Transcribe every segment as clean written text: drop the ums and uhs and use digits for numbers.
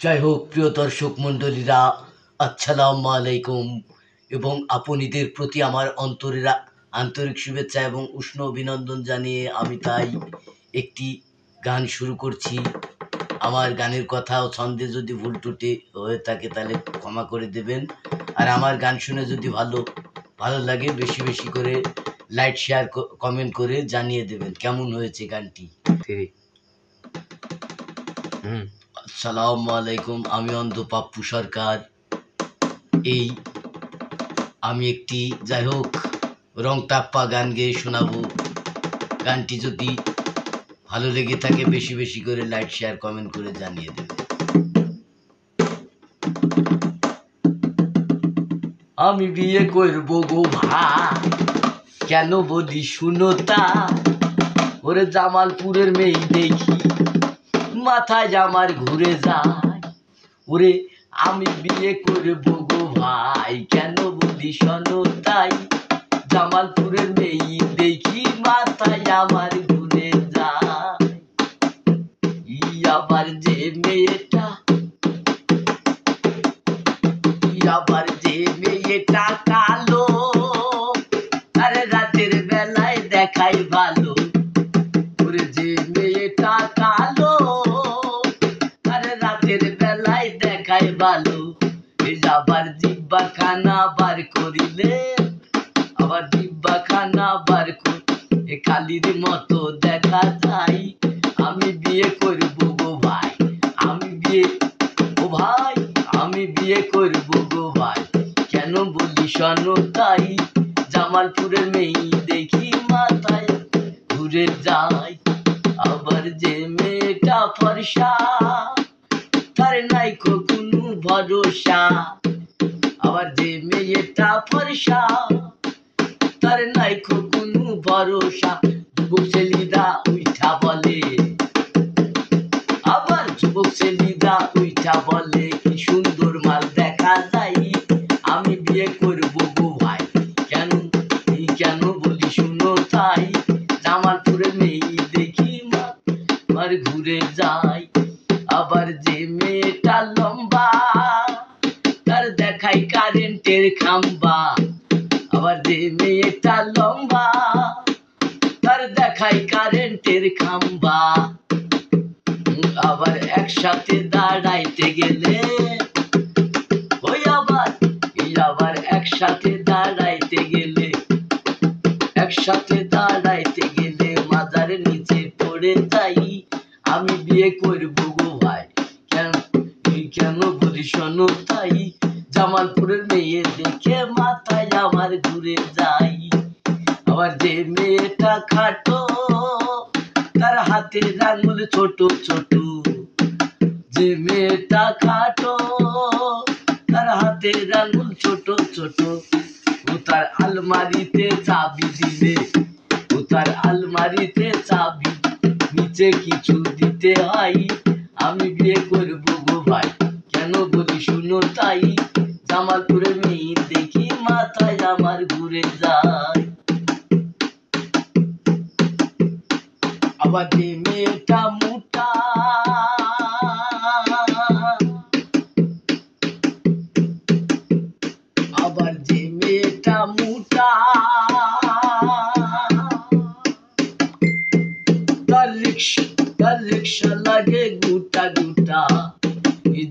জয় হোক প্রিয় দর্শক মণ্ডলীরা, আসসালামু আলাইকুম এবং আপনিদের প্রতি আমার আন্তরিক শুভেচ্ছা এবং উষ্ণ অভিনন্দন জানিয়ে আমি তাই একটি গান শুরু করছি। আমার গানের কথা ও ছন্দে যদি ভুল ত্রুটি হয়ে থাকে তাহলে ক্ষমা করে দেবেন। আর আমার গান শুনে যদি ভালো লাগে বেশি বেশি করে লাইক শেয়ার কমেন্ট করে জানিয়ে দেবেন কেমন হয়েছে গানটি। আসসালামু আলাইকুম, আমি অন্ধ পাপ্পু সরকার। আমি একটি যাই হোক রং টাপ্পা গান গেয়ে শোনাবো। গানটি যদি ভালো লেগে থাকে বেশি বেশি করে লাইক শেয়ার কমেন্ট করে জানিয়ে দেবে। আমি বিয়ে করবো গো ভাই, কেন বলি শুনো তা, ওরে জামালপুরের মেয়ে দেখি মাথায় আমার ঘুরে যায়। ওরে আমি বিয়ে করবো গো ভাই, কেন বলি শোনো তাই, জামালপুরের মেয়ে দেখি মাথায় আমার ঘুরে যায়। আবার যে মেয়েটা কালো, আরে রাতের বেলায় দেখাই ভালো। ওরে যে মেয়েটা কালো, আরে রাতের বেলায় দেখাই ভালো। আবার জিব্বা খানা বার করিলে, আবার জিব্বা খানা বার করে কালির মতো দেখা যায়। আমি বিয়ে করবো গো ভাই, আমি বিয়ে করবো গো ভাই, কেন বলি শোনো তাই, জামালপুরের মেয়ে দেখি মাথায় ঘুরে যায়। আবার যে মেয়েটা ফর্সা, তার নাই কোনো ভরসা। আবার যে মেয়েটা ফর্সা, তার নাই কোনো ভরসা। যুবক ছেলেরা উঠা বলে, আবার যুবক ছেলেরা উঠা বলে কি সুন্দর মাল দেখা যায়। আমি বিয়ে করবো গো ভাই, কেন বলি শুনো তাই, জামালপুরের মেয়ে দেখি আমার ঘুরে যায়। আবার যে মেয়েটা লম্বা, তার দেখাই কারেন্টের খাম্বা। আবার যে মেয়েটা লম্বা, তার দেখাই কারেন্টের খাম্বা। আবার একসাথে দাঁড়াইতে গেলে, আবার একসাথে দাঁড়াইতে গেলে মাজার নিচে পড়ে যাই। আমি বিয়ে করবো গো ভাই, কেন বলি শোনো তাই, জামালপুরের মেয়ে দেখে মাথায় আমার ঘুরে যাই। আবার যে মেয়েটা খাটো, তার হাতের আঙুল ছোট ছোট। যে মেয়েটা খাটো, তার হাতের আঙুল ছোট ছোট। ও তার আলমারিতে চাবি দিলে, ও তার আলমারিতে চাবি নিচে কিছু দিতে হয়। আমি বিয়ে করবো গো ভাই, কেন বলি শুনো তাই, জামালপুরের মেয়ে দেখি মাথায় আমার ঘুরে যায়। আবার যে মেয়েটা মোটা, আবার যে মেয়েটা মোটা, তার রিক্সা লাগে গুটা গুটা।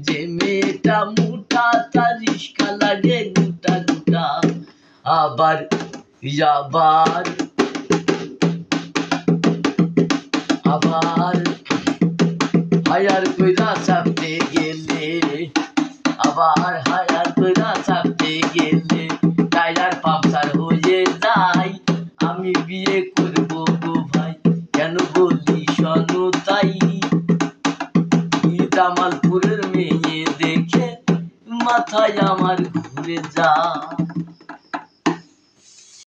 যে মেয়েটা মোটা, তার রিক্সা লাগে গুটা গুটা। আবার আবার আবার হায়ার কইরা চাপতে গেলে, আবার হায়ার কইরা চাপতে গেলে টায়ার পাংচার হয়ে যায়। আমি বিয়ে করবো গো ভাই, কেন বলি শোনো তাই, জামালপুরের মেয়ে দেখে মাথায় আমার ঘুরে যায়।